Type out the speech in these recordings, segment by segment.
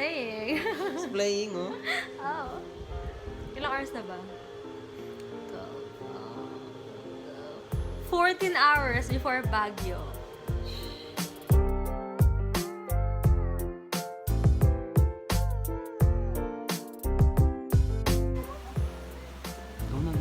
playing. It's playing, oh. Oh. Ilang hours na ba? 14 hours before Baguio. Ikaw na.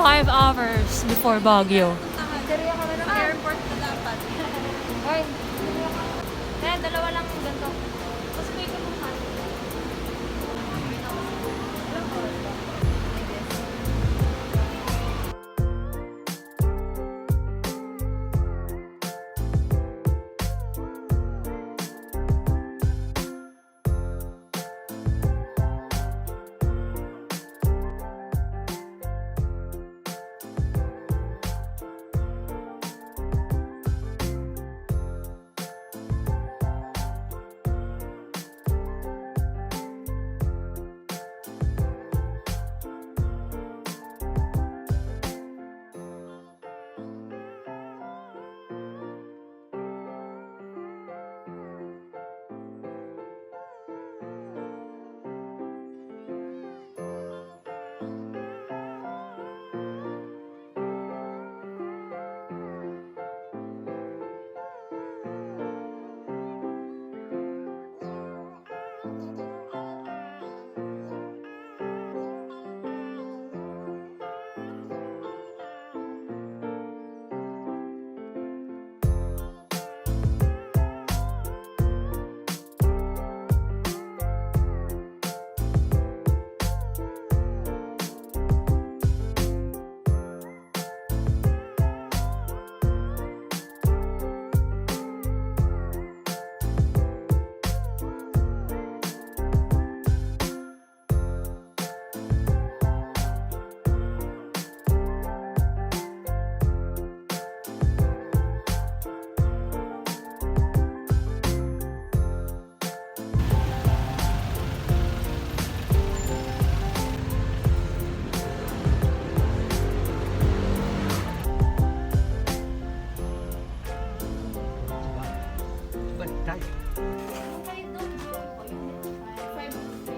5 hours before Baguio. Diriya kami ng airport na dapat. Ay, kaya dalawa lang ganito. Tapos may kumuhan.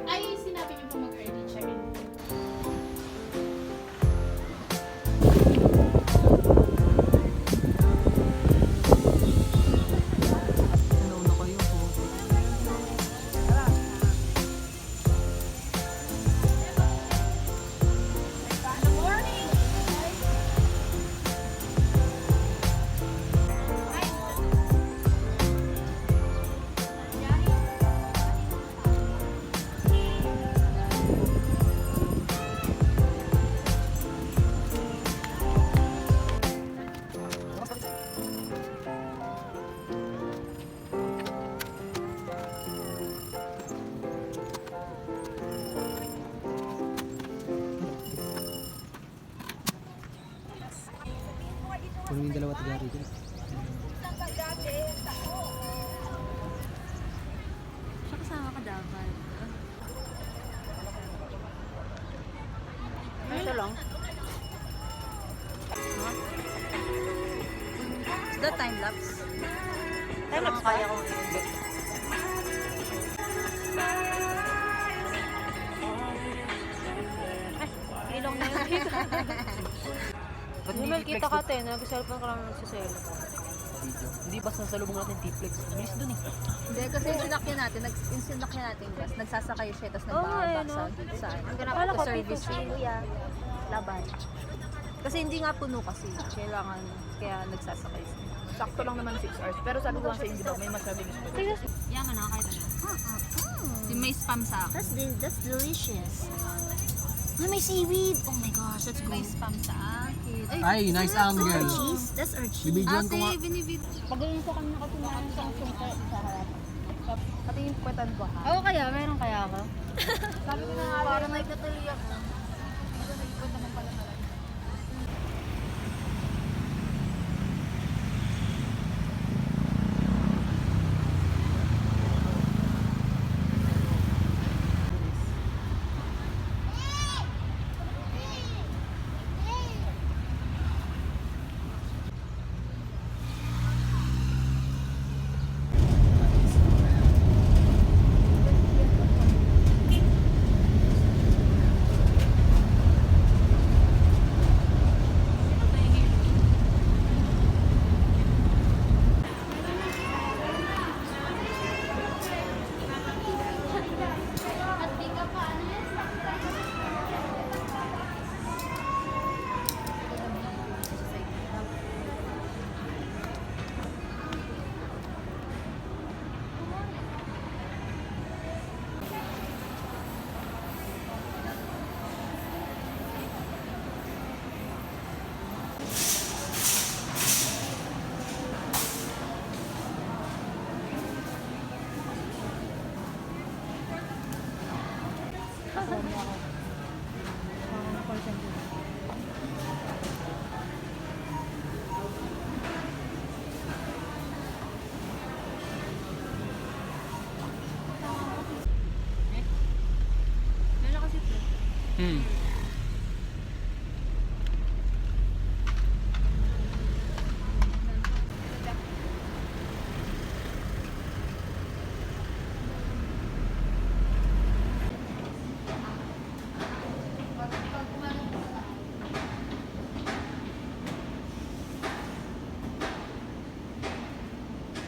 Ay, sinabi niyo po mag-early check-in. Nauna kayo po. Kung yung dalawa taga rito. Siya kasama ka dapat. Ito lang. Is that time lapse? Time lapse kaya ko. Ay, ilong na yun dito. Email kita ka tayo, nag-cellphone ka lang sa cellphone. Video. Hindi basta sa lubong natin T-Flex. Bilis dun eh. Hindi, kasi yung sinakyan natin, yung sinakyan natin gas, nagsasakay siya, tapos Oo, nagbabak ayun, sa Ang sa service fee. Laban. Kasi hindi nga puno kasi, kailangan, kaya nagsasakay siya. Sakto lang naman 6 hours. Pero sabi ko kasi, di ba, may mas mabilis pa. Yan nga, nakakita na. Yung may spam sa akin. That's delicious. Ah, may seaweed. Oh my gosh, that's May good. spam sa akin. Ay, nice angle. Cheese? That's our cheese. Bibidyoan ko nga. Binibid. Pagaling ko kami nakatunayan sa sungka sa harap. Pati yung puwetan ko ha. Oo kaya, meron kaya ka? Sabi ko na nga, para may katuliyak na. Nag-ikot naman pala talaga.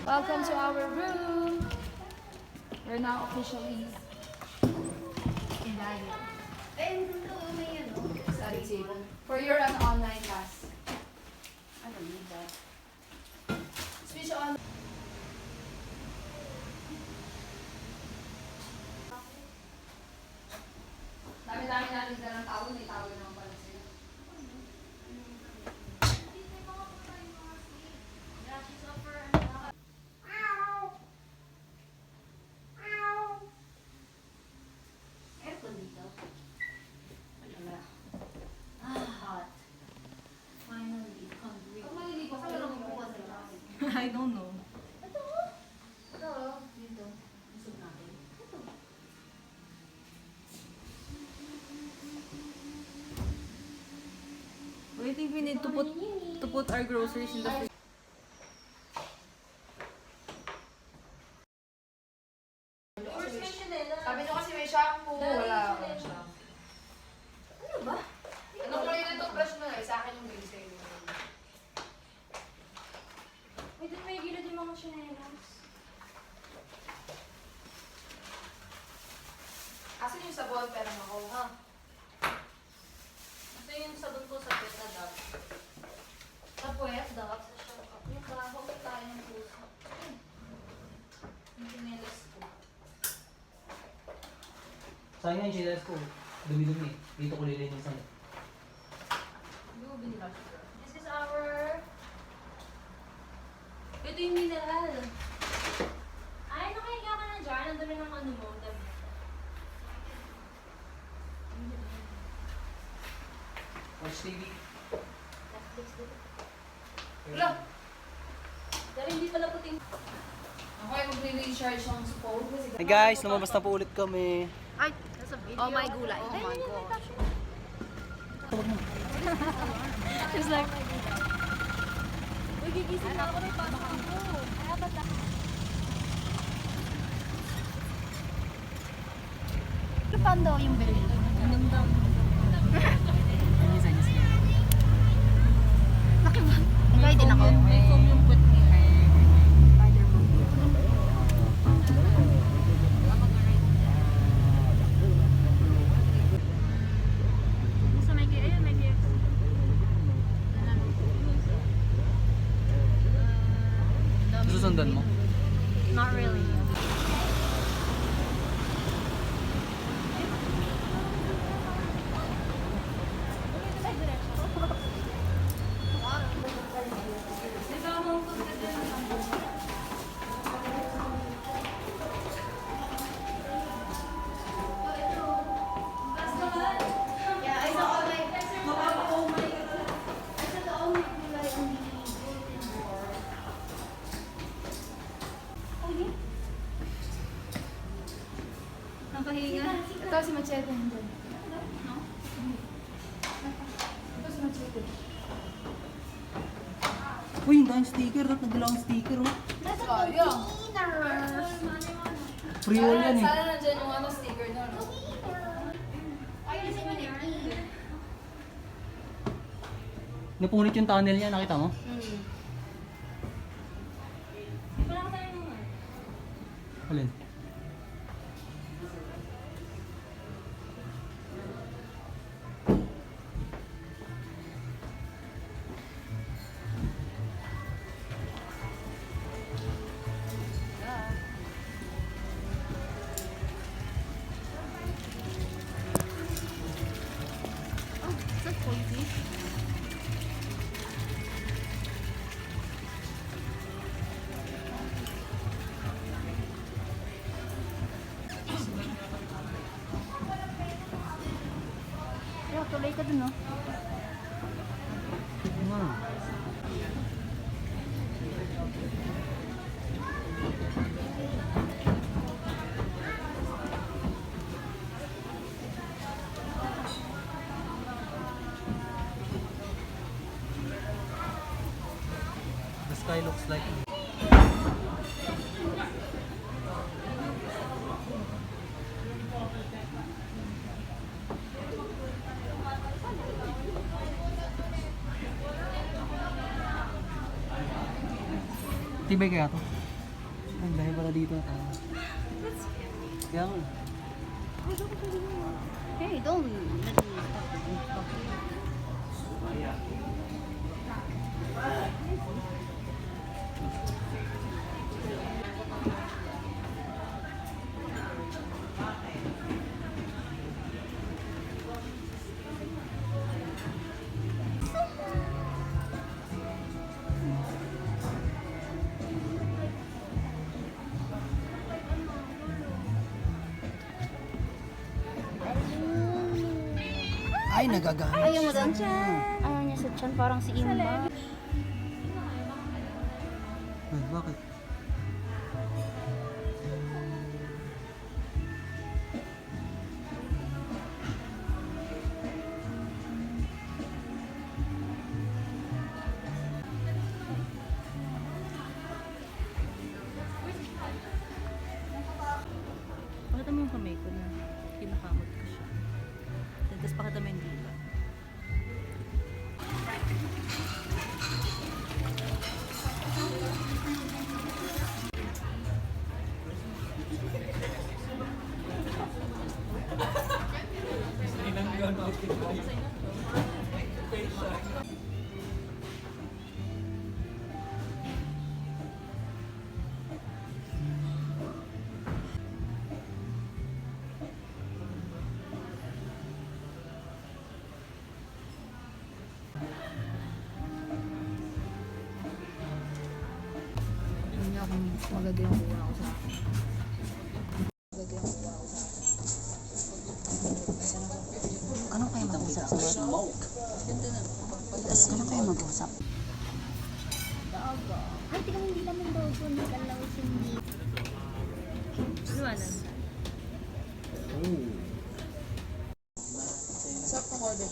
Welcome to our room. We're now officially in Daniel. Study table. For your online class. I don't need that. Switch on. Dami-dami natin ka ng tawon, may tawon naman pala sila. Aircon dito. Wala. Hot. Finally, hungry. Pag maliligo ka, walang bukas sa langit. I don't know. Ito. Ito. Dito. Busog natin. Ito. I think we need to put our groceries in the fridge. Sabi nyo kasi may shampoo. Wala akong shampoo. Ano ba? Anong kulay na toothbrush mo nga? Sa akin yung green sa'yo. Wait, doon may gilid yung mga chinelas. Asan yung sabon? Pero ako. Ito yung sabon ko sa pet na dog. Sa puwet, dog. Sa shampoo. Yung baho, tayo ng puso. Yung chinelas ko. Sayang nga yung chinelas ko. Dumi-dumi. Dito ko lilinisan. Hindi mo binila siya. This is our... Ito yung mineral. Ay, nakahiga ka na dyan. Ang dami ng ano mo. Dami. Watch TV. Netflix dito. Wala. Dahil hindi pala puting... Ako ay mag-recharge ng phone. Hey guys, lumabas na po ulit kami. Ay, nasa video. Oh my gulay. Oh my God. Just like... Uy, gigising na ako. May pasok ako. Ay, ba't na? Ano pa daw yung bell? Namdam. Nakibay din ako. May foam yung put niya. Sa may kaya, ayun, may kaya. Susundan mo? Not really. Di ba mo nakahinga. Ito si Machete. Ito si Machete. Uy, yung dahil sticker. Nagdalawang sticker, oh. Sayang. Free all yan, eh. Sana nandyan yung ano, sticker na, no? Napunit yung tunnel niya, nakita mo? Wala ka tayo naman. Alin? Is that poison? Kaya tuloy ka dun, no? Ah. The sky looks like... Tibay kaya to? Ang dahil pala dito. Kaya nga. Hey, don't let me talk. Ay, nagagana. Ayaw mo doon siya. Ayaw niya sa tiyan, parang si Imba. Ay, bakit? Pakita mo yung kamay ko na kinakamot ko siya. Tapos pakita mo yung dila. Maganda yung kuha ko sa akin. Ano kayo mag-usap sa bata? Tapos ano kayo mag-usap? Ay, tingnan mo, hindi naman daw po nagalaw hindi. Luwanan. Sakto ko din.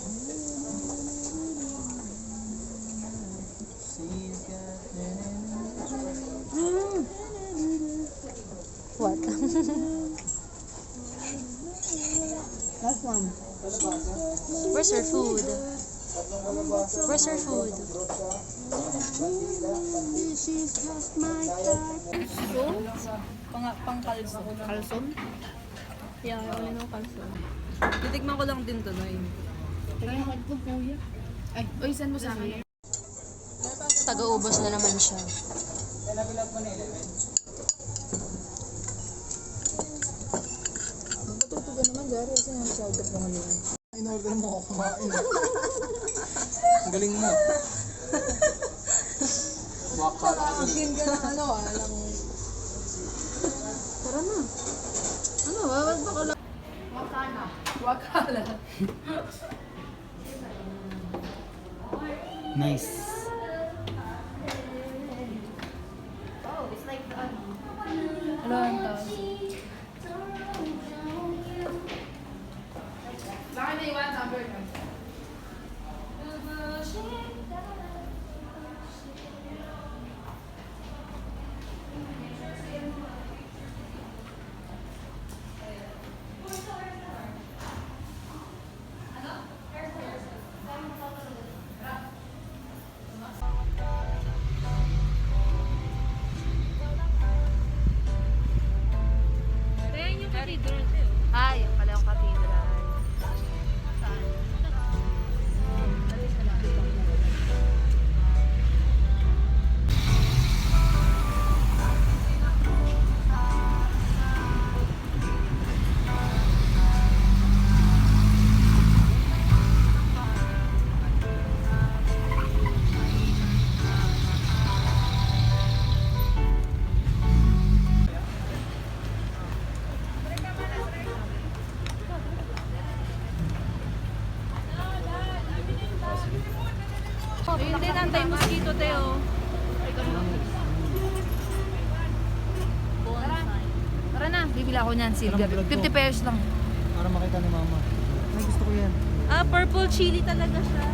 What? Last one. Where's her food? Where's her food? This is just my type. Pang kalson. Kalson? Yeah, wala nang kalson. Titigman ko lang din to, Noy. Ay, kuya. Ay, oy, send mo sa akin. Taga-ubos na naman siya. Tutugan naman, Gary. Kasi nasa-order naman yun. In-order mo ako kumain. Ang galing mo. Akin ka na ano, alam mo. Tara na. Ano, wawag ba ko lang? Wakala. Wakala. Nice. Ano ang tawag? Anti-mosquito, Teo. Tara na, bibili ako niyan, silver. 50 pesos lang. Para makita ni mama. Ay, gusto ko yan. Ah, purple chili talaga siya.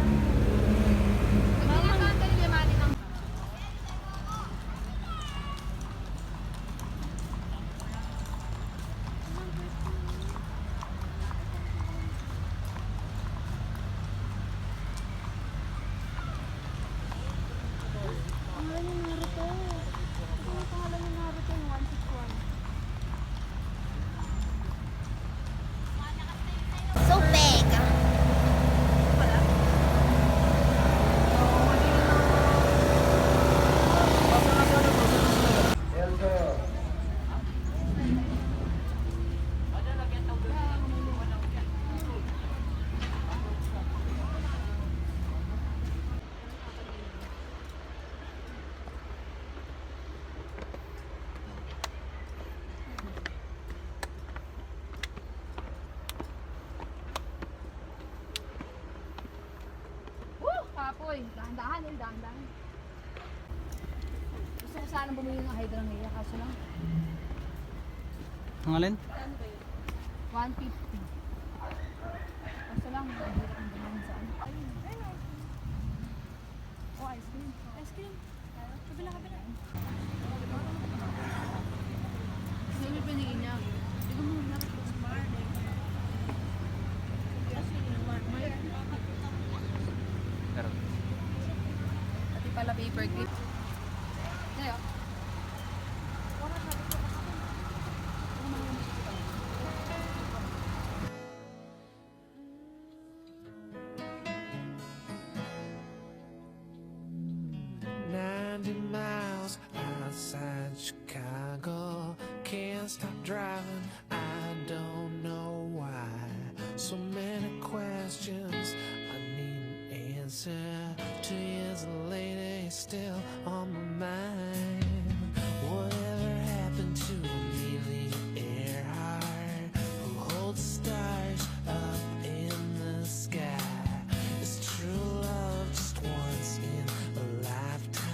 So big. Kapoy, dahan-dahan yun, dahan-dahan. Gusto ko sana bumili ng hydrangea, kaso lang, Ang alin? 150. Kaso lang, mahirap ang dahan sa ano. Ayun. Oh, ice cream. Ice cream. Kabila. Hindi mo pinigin niya. Hindi ko muna smart. Pati pala paper clip. Kaya, Miles outside Chicago, can't stop driving. I don't know why. So many questions I need an answer. 2 years later, it's still on my mind. Whatever happened to Amelia Earhart, who holds stars up in the sky? Is true love just once in a lifetime?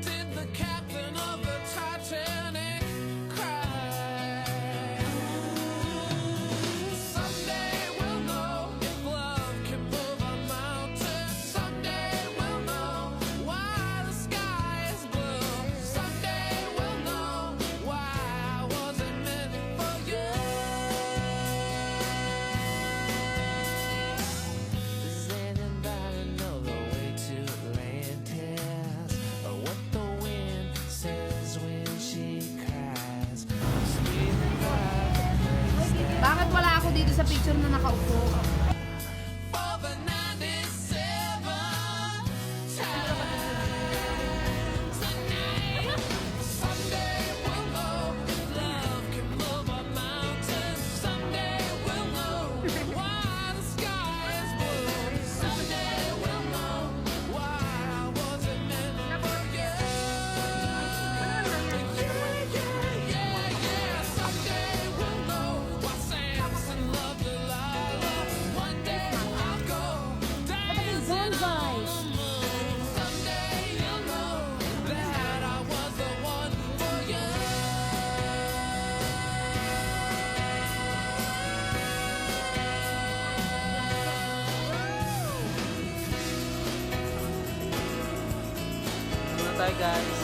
Did the captain of the Titanic cry? Someday we'll know if love can move a mountain. Someday we'll know why the sky is blue. Someday we'll know why I wasn't meant for you. Does anybody know the way to Atlantis? Or what the wind says when she cries? bakit wala ako dito sa picture na nakaupo? For the 97 times a night. Someday we'll know if love can move a mountain. Someday we'll know why the sky is blue. Someday we'll know why I wasn't meant for you. Yeah. Someday we'll know why Samson loved Delilah. One day I'll go dancing on the moon. Someday you'll know that I was the one for you. Muna tayo guys.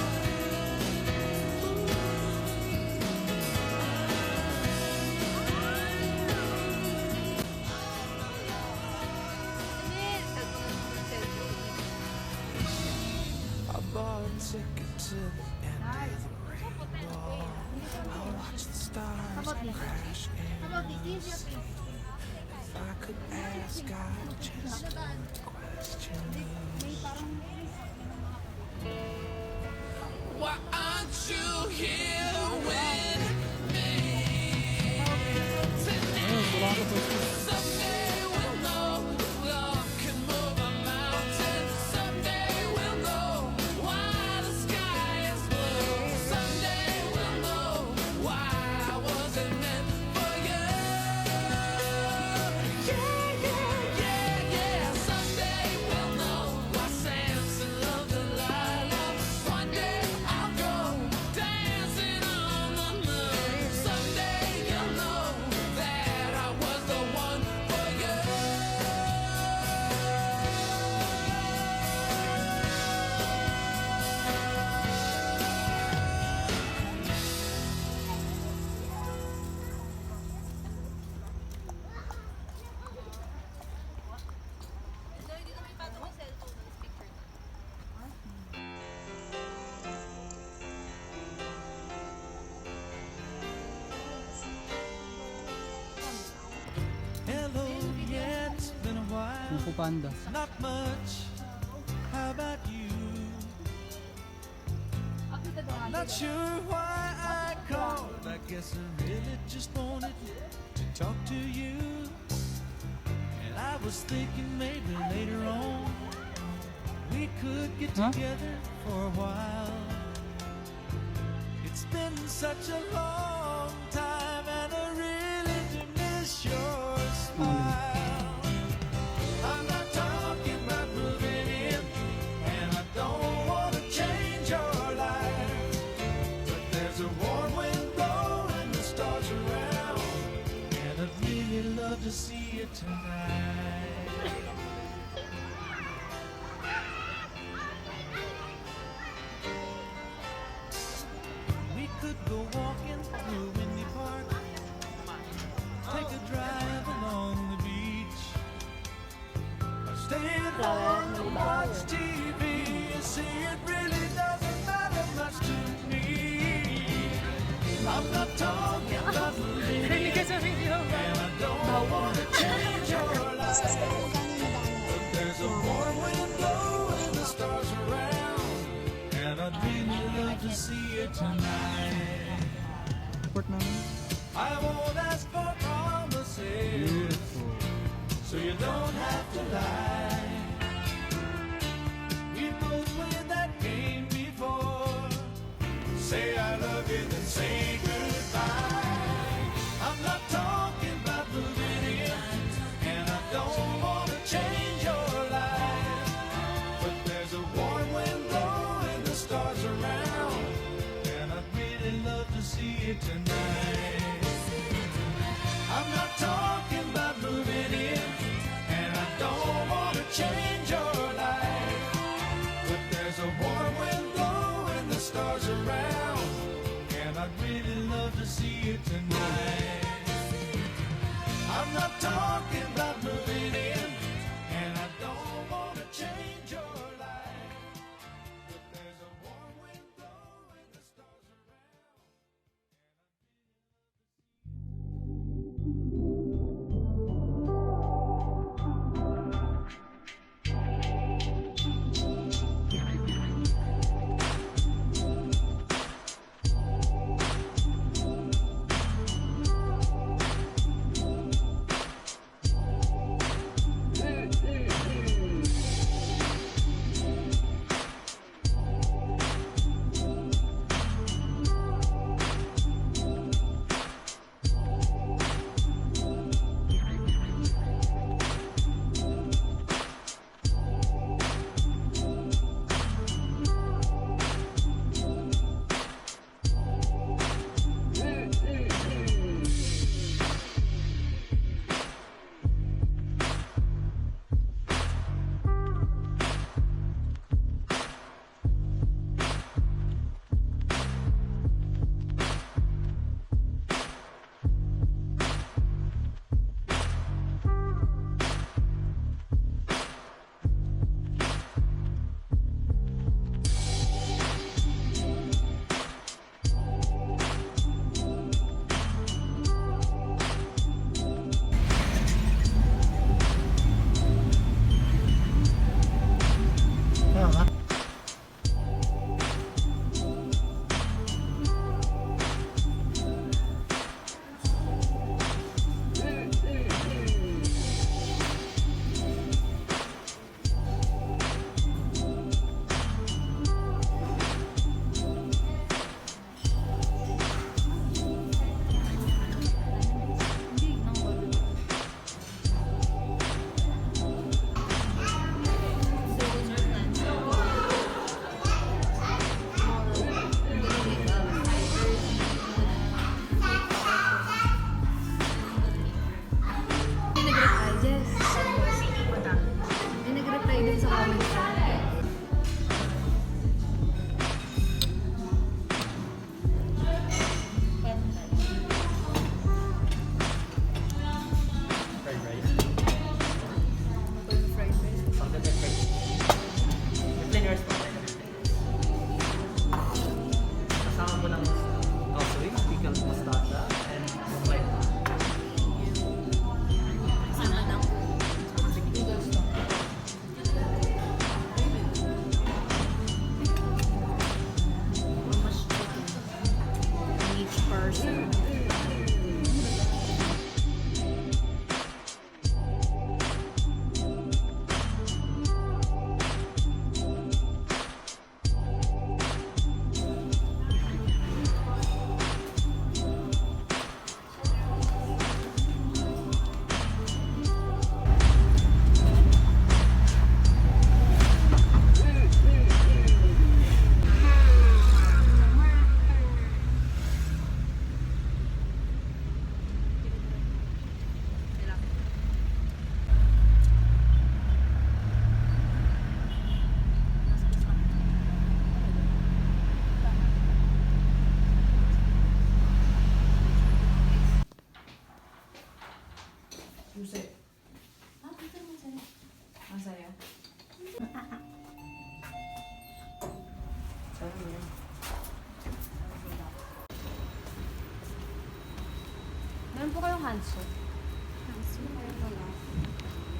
I bought a ticket to the end of the rainbow. I watched the stars crash in the sea. If I could ask God just one question, why aren't you here with me tonight? Someday we'll know if love can move a mountain. Someday we'll know why the sky is blue. Someday we'll know why I wasn't meant for you. Yeah. Someday we'll know why Kung Panda. Not much. How about you? Not sure why I called. I guess I really just wanted to talk to you. And I was thinking maybe later on we could get together for a while. It's been such a long time and I really do miss your smile. I'm not talking about moving in, and I don't want to change your life, but there's a warm wind blowing the stars around, and I'd really love to see you tonight. We could go walking through Windy Park, take a drive along the beach, or stay at home and watch TV. You see, it really doesn't matter much to me. I'm not talking about moving in, and I don't want to change your life, but there's a warm wind blowing the stars around, and I'd really love to see you tonight. Support namin. I won't ask for promises, Beautiful. so you don't have to lie. We both played that game before. Say I love you, then say goodbye. I'm not talking about moving in, and I don't want to change your life, but there's a warm wind blowing the stars around, and I'd really love to see you tonight. I'm not talking about moving in, and I don't want to change your life, but there's a warm wind blowing the stars around, and I'd really love to see you tonight. I'm not talking about moving in, and I don't want to change your life, but there's a warm wind blowing the stars around. Buset. Ito naman sa'yo. Masaya. Sana mo yan. Meron po kayong hand soap.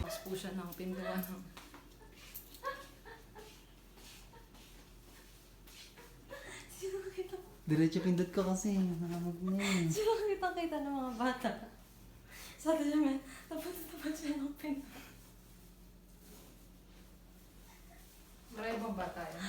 Pas po siya ng pinduan. Diretso pindot ko kasi. Nakamag na yun. Sino kita ng mga bata? Sa atin naman, tapos siya ng pin. Maray bang bata yan?